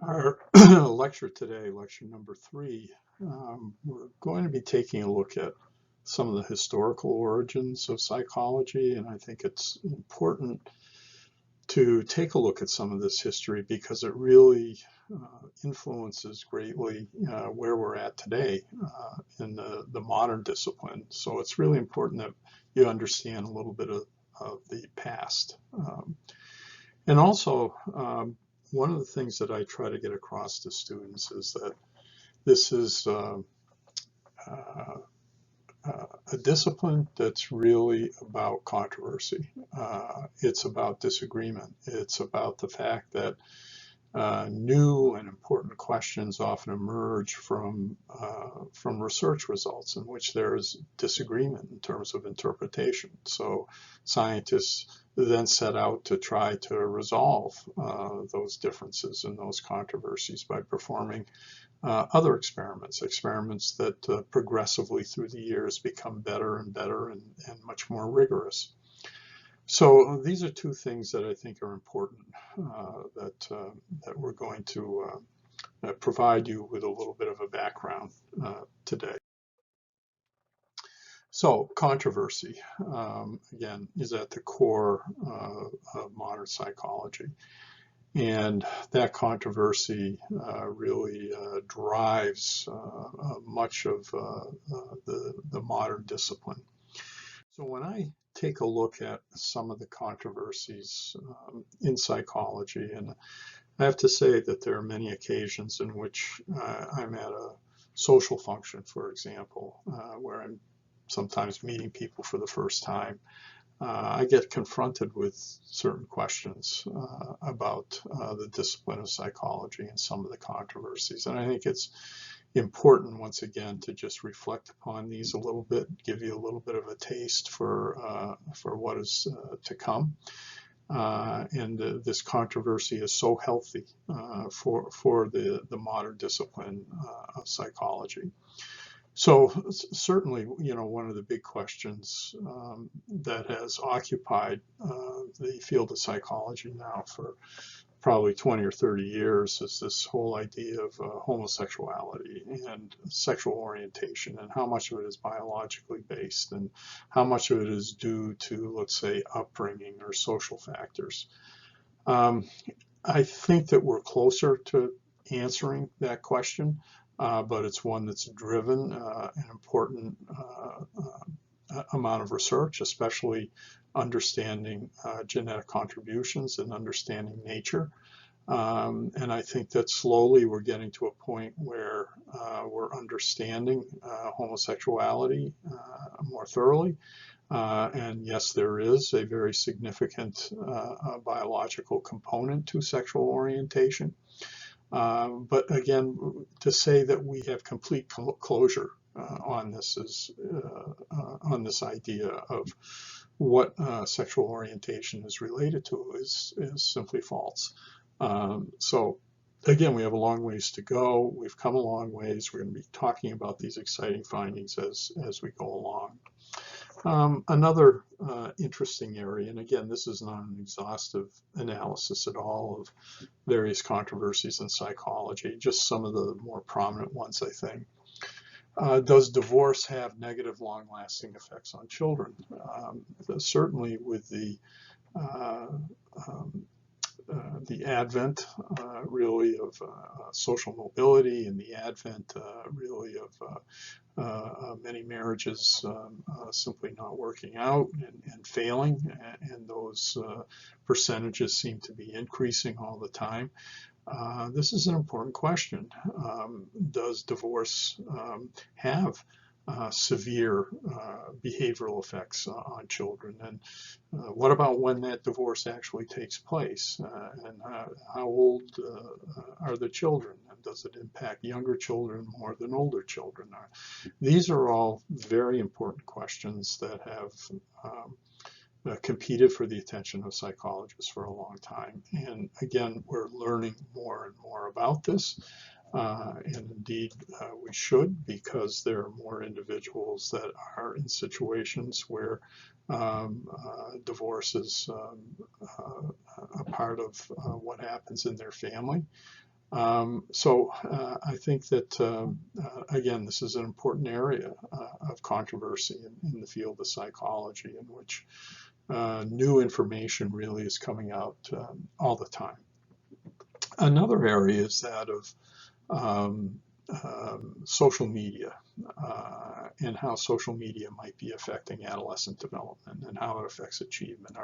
Our lecture today, lecture number 3, we're going to be taking a look at some of the historical origins of psychology, and I think it's important to take a look at some of this history because it really influences greatly where we're at today in the modern discipline. So it's really important that you understand a little bit of the past. And also, one of the things that I try to get across to students is that this is a discipline that's really about controversy. It's about disagreement. It's about the fact that new and important questions often emerge from research results in which there is disagreement in terms of interpretation. So scientists then set out to try to resolve those differences and those controversies by performing other experiments that progressively through the years become better and better and much more rigorous. So these are two things that I think are important that we're going to provide you with a little bit of a background today. So controversy, again, is at the core of modern psychology. And that controversy really drives much of the modern discipline. So when I take a look at some of the controversies in psychology, and I have to say that there are many occasions in which I'm at a social function, for example, where I'm sometimes meeting people for the first time. I get confronted with certain questions about the discipline of psychology and some of the controversies. And I think it's important, once again, to just reflect upon these a little bit, give you a little bit of a taste for what is to come. And this controversy is so healthy for the modern discipline of psychology. So certainly, one of the big questions that has occupied the field of psychology now for probably 20 or 30 years is this whole idea of homosexuality and sexual orientation, and how much of it is biologically based and how much of it is due to, let's say, upbringing or social factors. I think that we're closer to answering that question. But it's one that's driven an important amount of research, especially understanding genetic contributions and understanding nature. And I think that slowly we're getting to a point where we're understanding homosexuality more thoroughly. And yes, there is a very significant biological component to sexual orientation. But again, to say that we have complete closure on this on this idea of what sexual orientation is related to is simply false. So again, we have a long ways to go. We've come a long ways. We're going to be talking about these exciting findings as we go along. Another interesting area, and again, this is not an exhaustive analysis at all of various controversies in psychology, just some of the more prominent ones, I think. Does divorce have negative, long-lasting effects on children? Certainly with the advent really of social mobility and the advent really of many marriages simply not working out and failing, and those percentages seem to be increasing all the time. This is an important question. Does divorce have severe behavioral effects on children? And what about when that divorce actually takes place? And how old are the children? And does it impact younger children more than older children? These are all very important questions that have competed for the attention of psychologists for a long time. And again, we're learning more and more about this. And indeed, we should, because there are more individuals that are in situations where divorce is a part of what happens in their family. I think that, again, this is an important area of controversy in the field of psychology, in which new information really is coming out all the time. Another area is that of um, social media and how social media might be affecting adolescent development and how it affects achievement.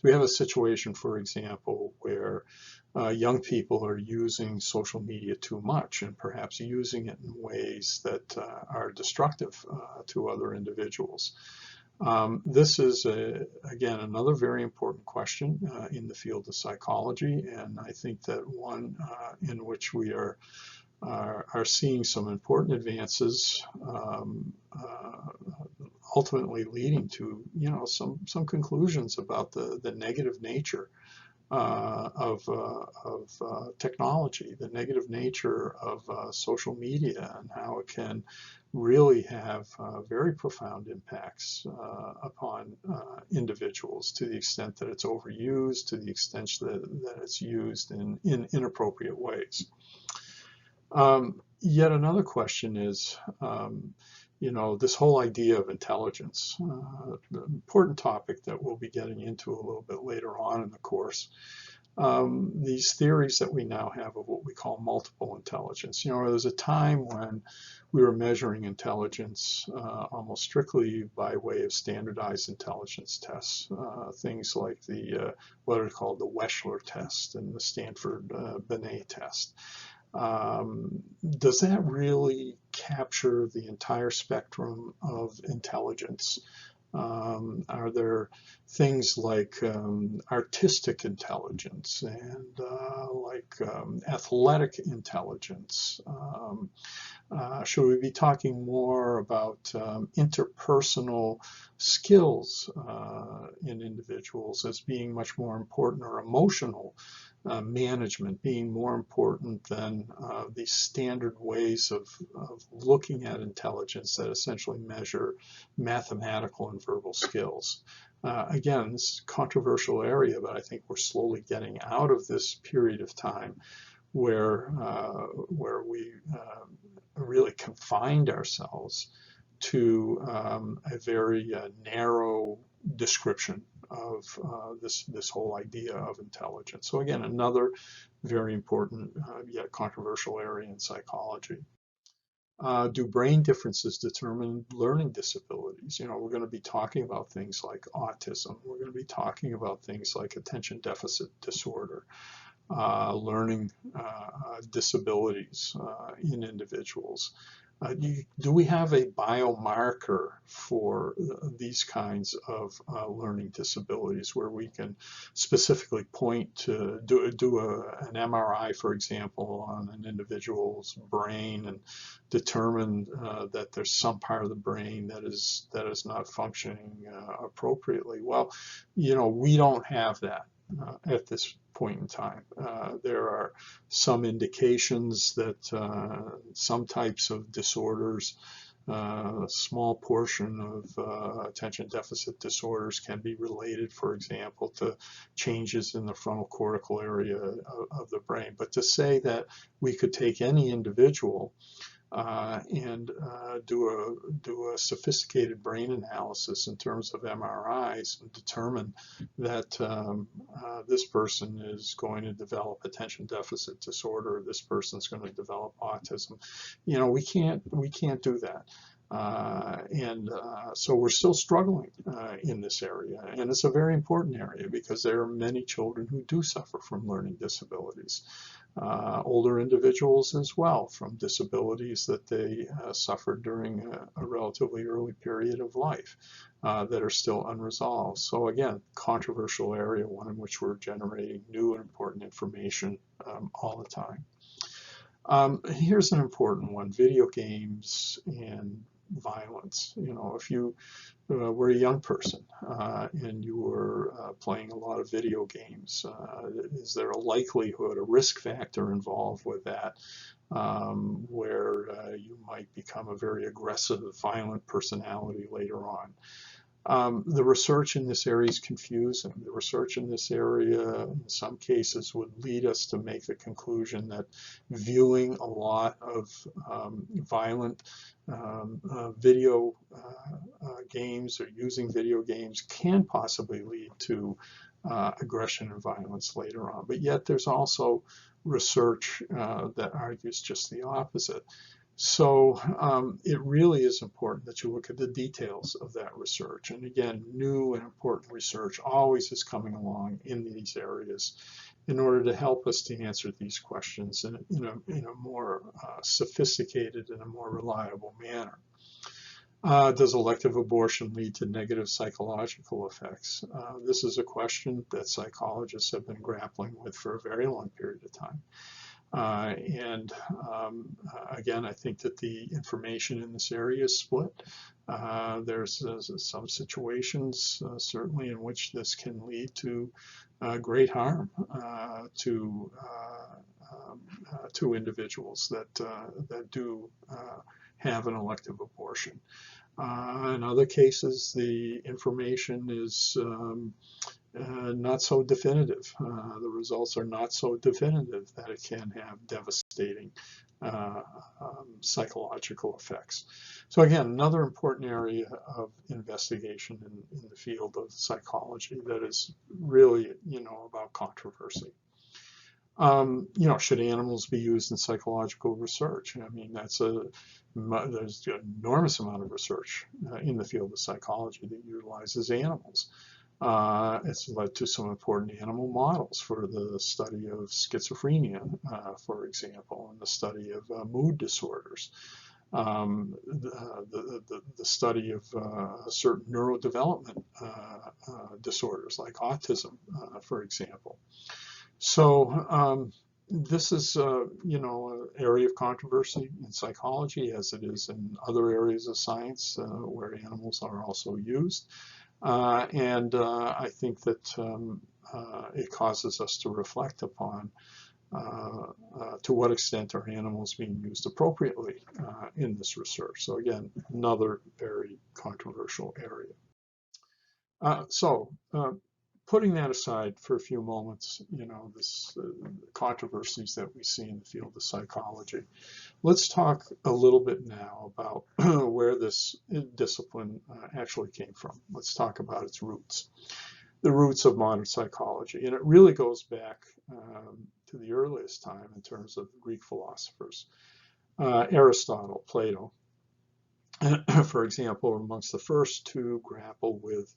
We have a situation, for example, where young people are using social media too much and perhaps using it in ways that are destructive to other individuals. This is, again, another very important question in the field of psychology, and I think that one in which we are seeing some important advances, ultimately leading to, some conclusions about the negative nature of technology, the negative nature of social media, and how it can really have very profound impacts upon individuals, to the extent that it's overused, to the extent that it's used in inappropriate ways. Yet another question is, this whole idea of intelligence, an important topic that we'll be getting into a little bit later on in the course. These theories that we now have of what we call multiple intelligence. There was a time when we were measuring intelligence almost strictly by way of standardized intelligence tests, things like what are called the Wechsler test and the Stanford-Binet test. Does that really capture the entire spectrum of intelligence? Are there things like artistic intelligence and athletic intelligence? Should we be talking more about interpersonal skills in individuals as being much more important, or emotional management being more important than these standard ways of looking at intelligence that essentially measure mathematical and verbal skills? Again, this is a controversial area, but I think we're slowly getting out of this period of time where we really confined ourselves to a very narrow description of this whole idea of intelligence. So again, another very important yet controversial area in psychology. Do brain differences determine learning disabilities? We're going to be talking about things like autism. We're going to be talking about things like attention deficit disorder, learning disabilities in individuals. Do we have a biomarker for these kinds of learning disabilities, where we can specifically point to do an MRI, for example, on an individual's brain and determine that there's some part of the brain that is not functioning appropriately? Well, we don't have that at this point in time. There are some indications that some types of disorders, a small portion of attention deficit disorders, can be related, for example, to changes in the frontal cortical area of the brain. But to say that we could take any individual and do a sophisticated brain analysis in terms of MRIs and determine that this person is going to develop attention deficit disorder, this person's going to develop autism, we can't do that. So we're still struggling in this area, and it's a very important area because there are many children who do suffer from learning disabilities. Older individuals as well, from disabilities that they suffered during a relatively early period of life that are still unresolved. So again, controversial area, one in which we're generating new and important information all the time. Here's an important one: video games and violence. If you were a young person and you were playing a lot of video games, is there a likelihood, a risk factor involved with that, where you might become a very aggressive, violent personality later on? The research in this area is confusing. The research in this area, in some cases, would lead us to make the conclusion that viewing a lot of violent video games or using video games can possibly lead to aggression and violence later on. But yet there's also research that argues just the opposite. So it really is important that you look at the details of that research. And again, new and important research always is coming along in these areas in order to help us to answer these questions in a more sophisticated and a more reliable manner. Does elective abortion lead to negative psychological effects? This is a question that psychologists have been grappling with for a very long period of time. Again, I think that the information in this area is split. There's some situations, certainly, in which this can lead to great harm to individuals that do have an elective abortion. In other cases, the information is not so definitive. The results are not so definitive that it can have devastating psychological effects. So again, another important area of investigation in the field of psychology that is really, about controversy. Should animals be used in psychological research? I mean, there's an enormous amount of research in the field of psychology that utilizes animals. It's led to some important animal models for the study of schizophrenia, for example, and the study of mood disorders, the study of certain neurodevelopment disorders like autism, for example. So this is, an area of controversy in psychology, as it is in other areas of science where animals are also used. I think that it causes us to reflect upon to what extent are animals being used appropriately in this research. So again, another very controversial area. Putting that aside for a few moments, this controversies that we see in the field of psychology, let's talk a little bit now about where this discipline actually came from. Let's talk about its roots, the roots of modern psychology. And it really goes back to the earliest time in terms of Greek philosophers. Aristotle, Plato, for example, are amongst the first to grapple with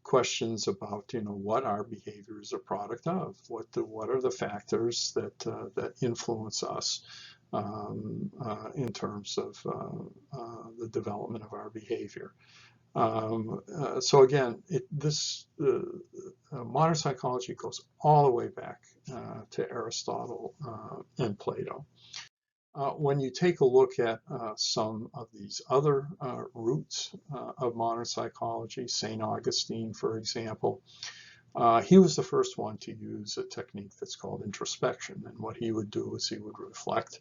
questions about, what our behavior is a product of, what are the factors that influence us in terms of the development of our behavior. So again, modern psychology goes all the way back to Aristotle and Plato. When you take a look at some of these other roots of modern psychology, St. Augustine, for example, he was the first one to use a technique that's called introspection. And what he would do is he would reflect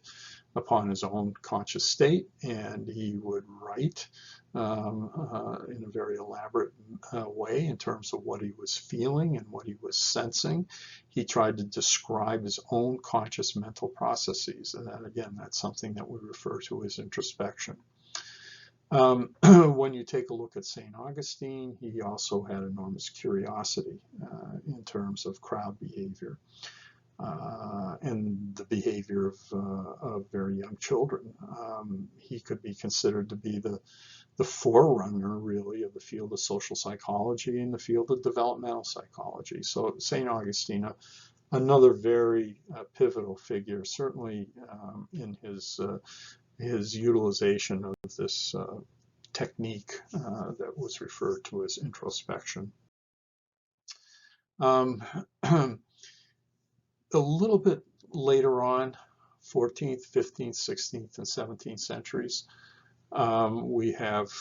upon his own conscious state, and he would write in a very elaborate way in terms of what he was feeling and what he was sensing. He tried to describe his own conscious mental processes. And then again, that's something that we refer to as introspection. When you take a look at St. Augustine, he also had enormous curiosity in terms of crowd behavior and the behavior of very young children. He could be considered to be the forerunner, really, of the field of social psychology and the field of developmental psychology. So St. Augustine, another very pivotal figure, certainly in his utilization of this technique that was referred to as introspection. A little bit later on, 14th, 15th, 16th, and 17th centuries, we have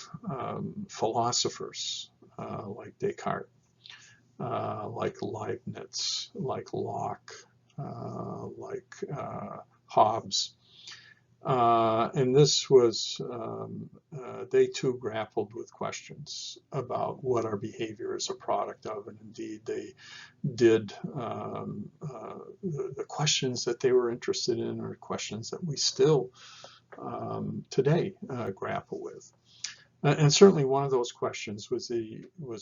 philosophers like Descartes, like Leibniz, like Locke, like Hobbes, And this was, they too grappled with questions about what our behavior is a product of, and indeed they did, the questions that they were interested in are questions that we still today grapple with. And certainly one of those questions was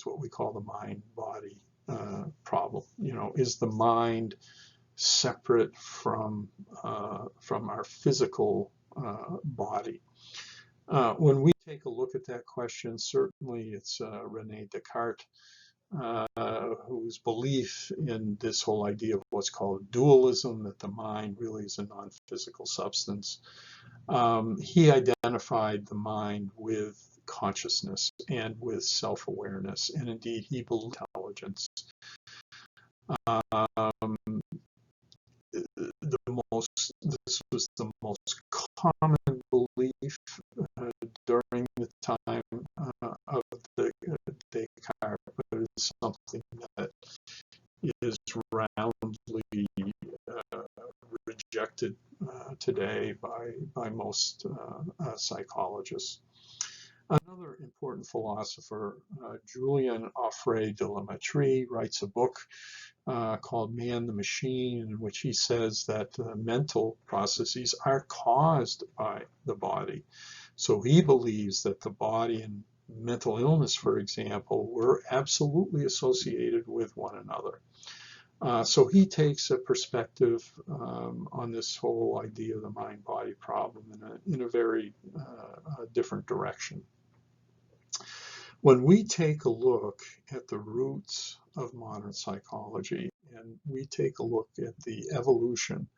what we call the mind-body problem. You know, is the mind separate from our physical body? When we take a look at that question, certainly it's Rene Descartes, whose belief in this whole idea of what's called dualism, that the mind really is a non-physical substance. He identified the mind with consciousness and with self-awareness, and indeed he believed intelligence. This was the most common belief during the time of the Descartes, but it's something that is roundly rejected today by most psychologists. Another important philosopher, Julien Offray de la Mettrie, writes a book called Man the Machine, in which he says that mental processes are caused by the body. So he believes that the body and mental illness, for example, were absolutely associated with one another. So he takes a perspective on this whole idea of the mind-body problem in a very different direction. When we take a look at the roots of modern psychology, and we take a look at the evolution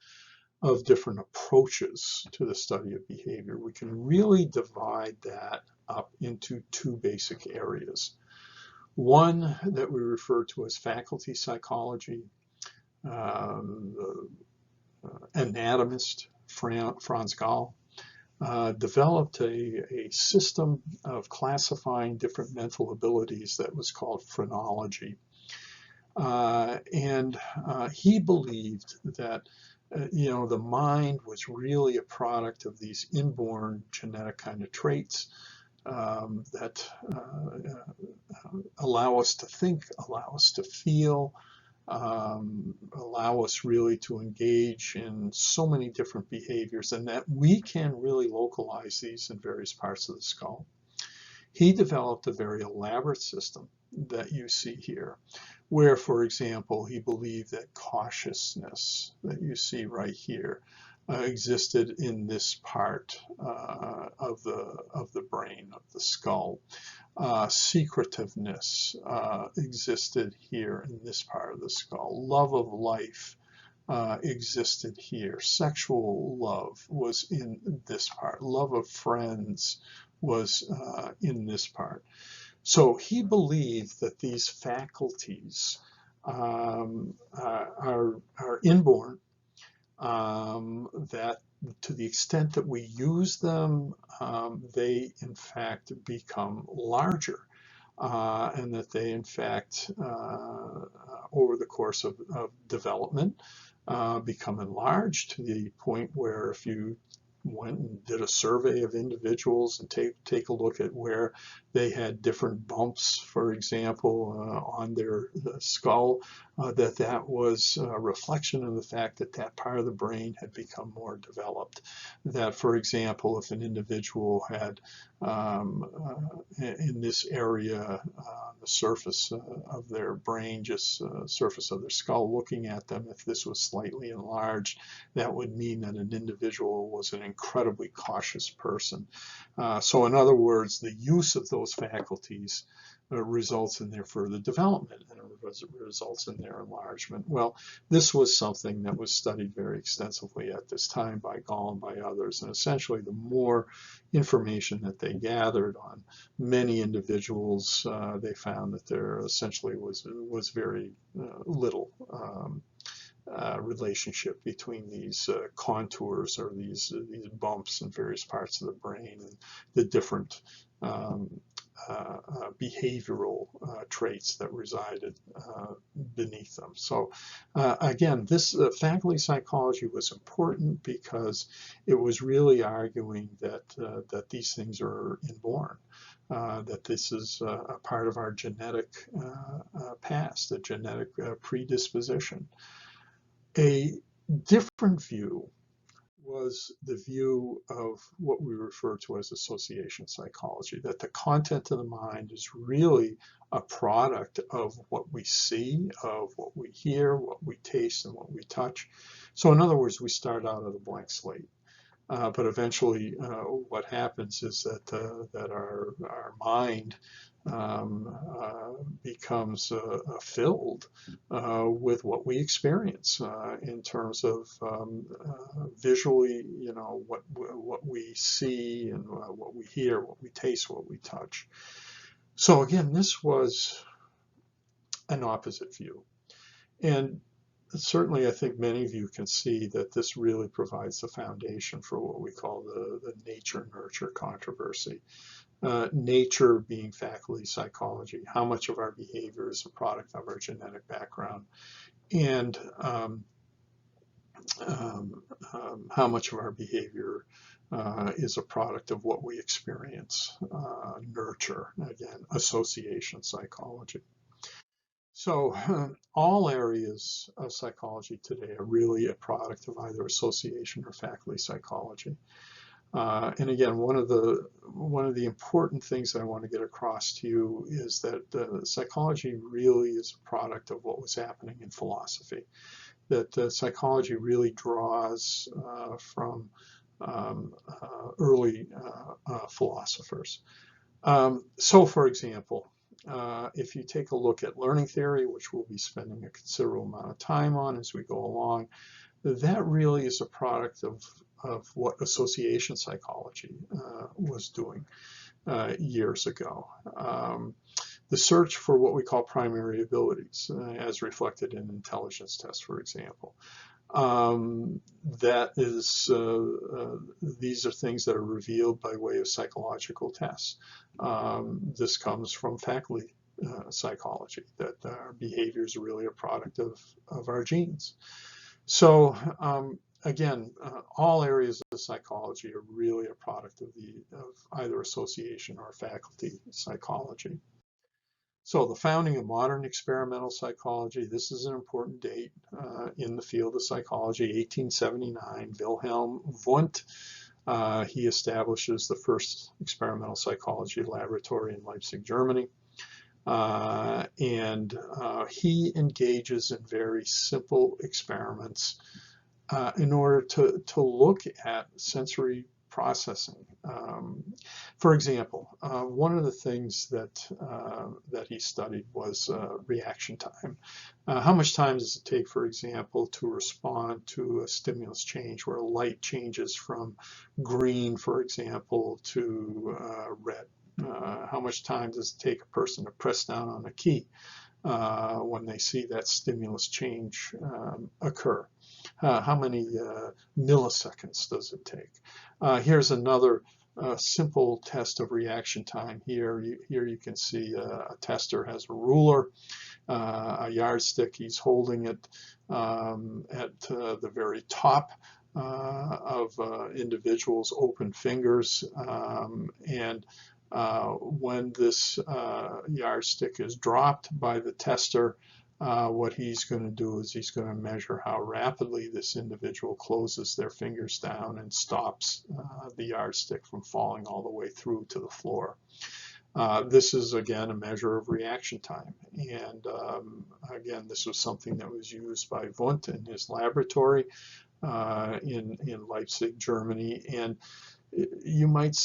of different approaches to the study of behavior, we can really divide that up into two basic areas. One that we refer to as faculty psychology. The anatomist Franz Gall developed a system of classifying different mental abilities that was called phrenology. And he believed that the mind was really a product of these inborn genetic kind of traits that allow us to think, allow us to feel, allow us really to engage in so many different behaviors, and that we can really localize these in various parts of the skull. He developed a very elaborate system that you see here, where, for example, he believed that cautiousness that you see right here existed in this part of the brain, of the skull. Secretiveness existed here in this part of the skull. Love of life existed here. Sexual love was in this part. Love of friends was in this part. So he believed that these faculties are inborn, that to the extent that we use them, they in fact become larger, and that they in fact, over the course of development, become enlarged to the point where if you went and did a survey of individuals and take a look at where they had different bumps, for example, on their skull, that was a reflection of the fact that that part of the brain had become more developed. That, for example, if an individual had in this area, the surface of their brain, just surface of their skull, looking at them, if this was slightly enlarged, that would mean that an individual was an incredibly cautious person. So in other words, the use of those faculties results in their further development and results in their enlargement. Well, this was something that was studied very extensively at this time by Gall and by others, and essentially the more information that they gathered on many individuals, they found that there essentially was very little relationship between these contours or these bumps in various parts of the brain and the different behavioral traits that resided beneath them. So again, this faculty psychology was important because it was really arguing that that these things are inborn. That this is a part of our genetic past, a genetic predisposition. A different view was the view of what we refer to as association psychology, that the content of the mind is really a product of what we see, of what we hear, what we taste, and what we touch. So in other words, we start out at a blank slate. But eventually what happens is that our mind becomes filled with what we experience in terms of visually, what we see and what we hear, what we taste, what we touch. So again, this was an opposite view. And certainly, I think many of you can see that this really provides the foundation for what we call the nature-nurture controversy. Nature being faculty psychology, how much of our behavior is a product of our genetic background, and how much of our behavior is a product of what we experience. Nurture, again, association psychology. So all areas of psychology today are really a product of either association or faculty psychology. And again, one of the important things that I want to get across to you is that psychology really is a product of what was happening in philosophy. That psychology really draws from early philosophers. So, for example, if you take a look at learning theory, which we'll be spending a considerable amount of time on as we go along, that really is a product of what association psychology was doing years ago. The search for what we call primary abilities, as reflected in intelligence tests, for example. That is, these are things that are revealed by way of psychological tests. This comes from faculty psychology, that our behavior is really a product of our genes. So again, all areas of psychology are really a product of either association or faculty psychology. So the founding of modern experimental psychology, this is an important date in the field of psychology, 1879, Wilhelm Wundt. He establishes the first experimental psychology laboratory in Leipzig, Germany. And he engages in very simple experiments in order to look at sensory processing. For example, one of the things that he studied was reaction time. How much time does it take, for example, to respond to a stimulus change where light changes from green, for example, to red? How much time does it take a person to press down on a key when they see that stimulus change occur? How many milliseconds does it take? Here's another simple test of reaction time. Here you can see a tester has a ruler, a yardstick. He's holding it at the very top of individuals' open fingers, and when this yardstick is dropped by the tester, what he's going to do is he's going to measure how rapidly this individual closes their fingers down and stops the yardstick from falling all the way through to the floor. This is, again, a measure of reaction time. And again, this was something that was used by Wundt in his laboratory in Leipzig, Germany. And you might,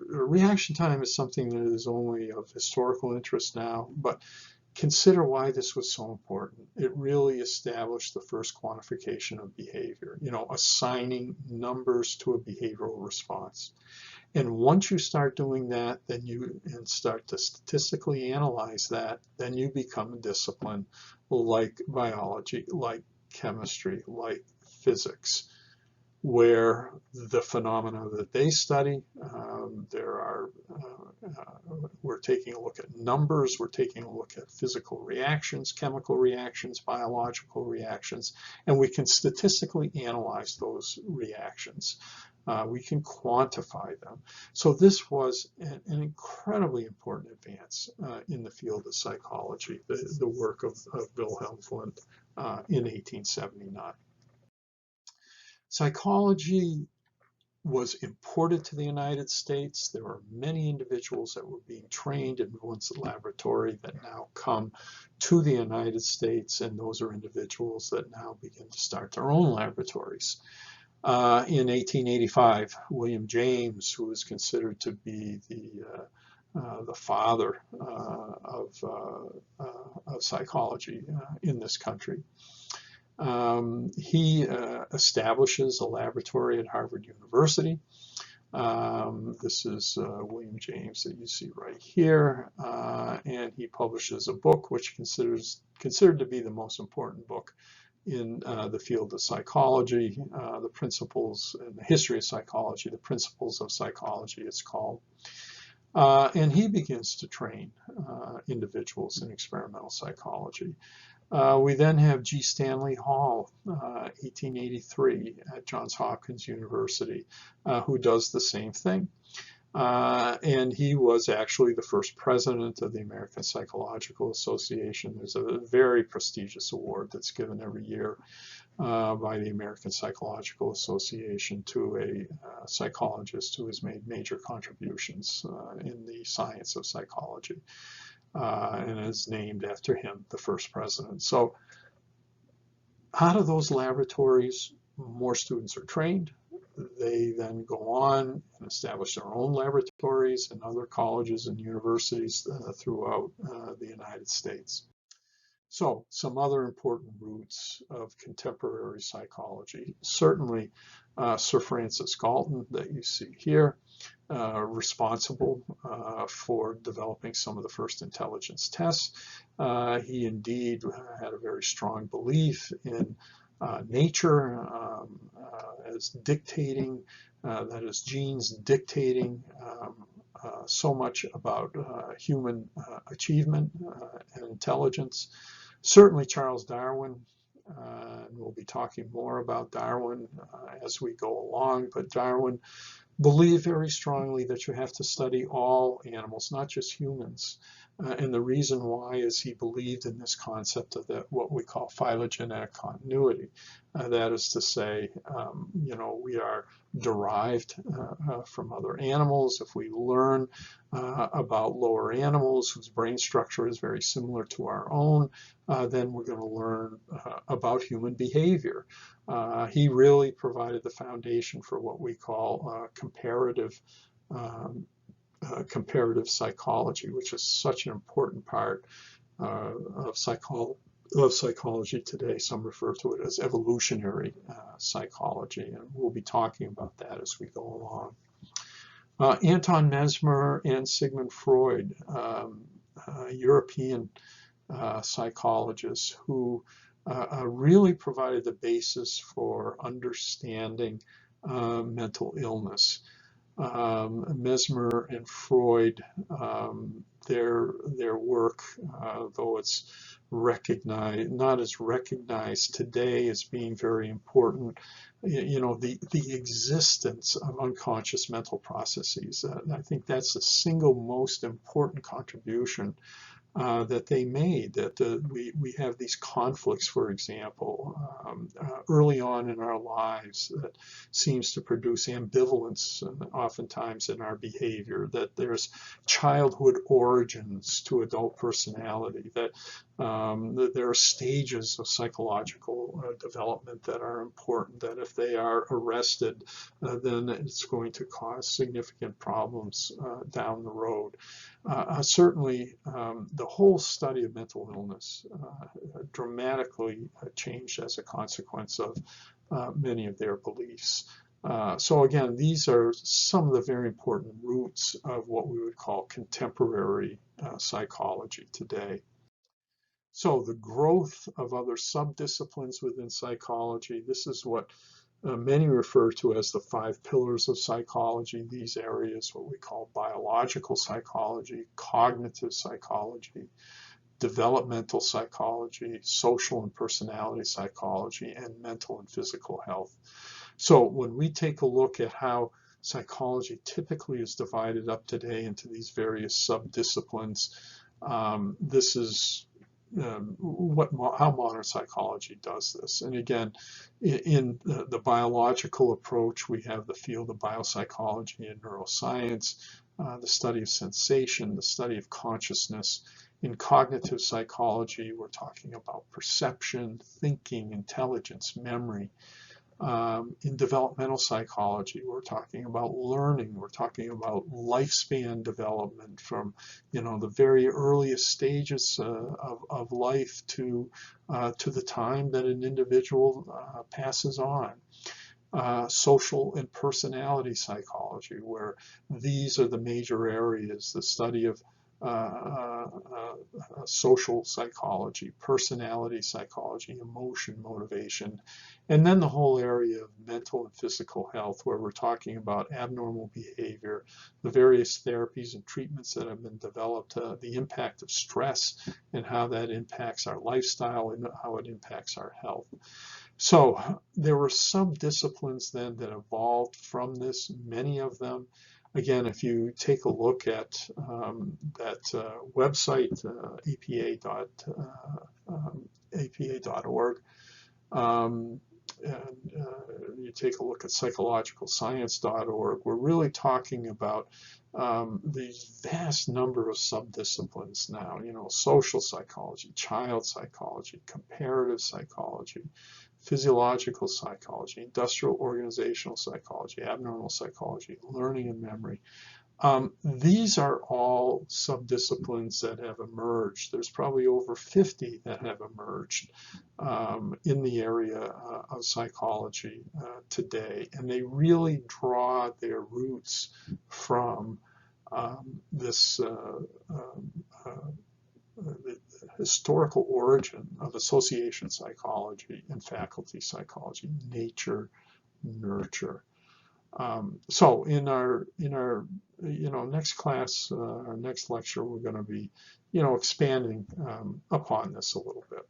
reaction time is something that is only of historical interest now, but consider why this was so important. It really established the first quantification of behavior, assigning numbers to a behavioral response. And once you start doing that, then and start to statistically analyze that, then you become a discipline like biology, like chemistry, like physics. where the phenomena that they study, we're taking a look at numbers, we're taking a look at physical reactions, chemical reactions, biological reactions, and we can statistically analyze those reactions. We can quantify them. So this was an incredibly important advance in the field of psychology, the work of Wilhelm Wundt in 1879. Psychology was imported to the United States. There were many individuals that were being trained in Wundt's laboratory that now come to the United States, and those are individuals that now begin to start their own laboratories. In 1885, William James, who is considered to be the father of psychology in this country, he establishes a laboratory at Harvard University. This is William James that you see right here, and he publishes a book which considered to be the most important book in the field of psychology, the principles and the history of psychology, the principles of psychology it's called. And he begins to train individuals in experimental psychology. We then have G. Stanley Hall, 1883 at Johns Hopkins University, who does the same thing. And he was actually the first president of the American Psychological Association. There's a very prestigious award that's given every year by the American Psychological Association to a psychologist who has made major contributions in the science of psychology. And is named after him, the first president. So out of those laboratories, more students are trained. They then go on and establish their own laboratories in other colleges and universities throughout the United States. So some other important roots of contemporary psychology. Certainly Sir Francis Galton that you see here, responsible for developing some of the first intelligence tests. He indeed had a very strong belief in nature as dictating, that is genes dictating so much about human achievement and intelligence. Certainly Charles Darwin, and we'll be talking more about Darwin as we go along, but Darwin believed very strongly that you have to study all animals, not just humans. And the reason why is he believed in this concept of what we call phylogenetic continuity. That is to say, we are derived from other animals. If we learn about lower animals whose brain structure is very similar to our own, then we're going to learn about human behavior. He really provided the foundation for what we call comparative psychology, which is such an important part of psychology today. Some refer to it as evolutionary psychology, and we'll be talking about that as we go along. Anton Mesmer and Sigmund Freud, European psychologists who really provided the basis for understanding mental illness. Mesmer and Freud, their work, though it's not as recognized today as being very important, the existence of unconscious mental processes. I think that's the single most important contribution that they made, that we have these conflicts, for example, early on in our lives that seems to produce ambivalence oftentimes in our behavior, that there's childhood origins to adult personality, that there are stages of psychological development that are important, that if they are arrested, then it's going to cause significant problems down the road. Certainly, the whole study of mental illness dramatically changed as a consequence of many of their beliefs. So again, these are some of the very important roots of what we would call contemporary psychology today. So the growth of other subdisciplines within psychology, this is what many refer to as the 5 pillars of psychology. These areas, what we call biological psychology, cognitive psychology, developmental psychology, social and personality psychology, and mental and physical health. So when we take a look at how psychology typically is divided up today into these various subdisciplines, this is how modern psychology does this. And again, in the biological approach, we have the field of biopsychology and neuroscience, the study of sensation, the study of consciousness. In cognitive psychology, we're talking about perception, thinking, intelligence, memory. In developmental psychology, we're talking about learning. We're talking about lifespan development from, the very earliest stages of life to the time that an individual passes on. Social and personality psychology, where these are the major areas, the study of social psychology, personality psychology, emotion, motivation, and then the whole area of mental and physical health, where we're talking about abnormal behavior, the various therapies and treatments that have been developed, the impact of stress and how that impacts our lifestyle and how it impacts our health. So there were some-disciplines then that evolved from this, many of them. Again, if you take a look at that website, apa.org, and you take a look at psychologicalscience.org, we're really talking about these vast number of subdisciplines now, social psychology, child psychology, comparative psychology, physiological psychology, industrial organizational psychology, abnormal psychology, learning and memory. These are all subdisciplines that have emerged. There's probably over 50 that have emerged in the area of psychology today, and they really draw their roots from this the historical origin of association psychology and faculty psychology, nature, nurture. So in our next class, our next lecture, we're going to be expanding upon this a little bit.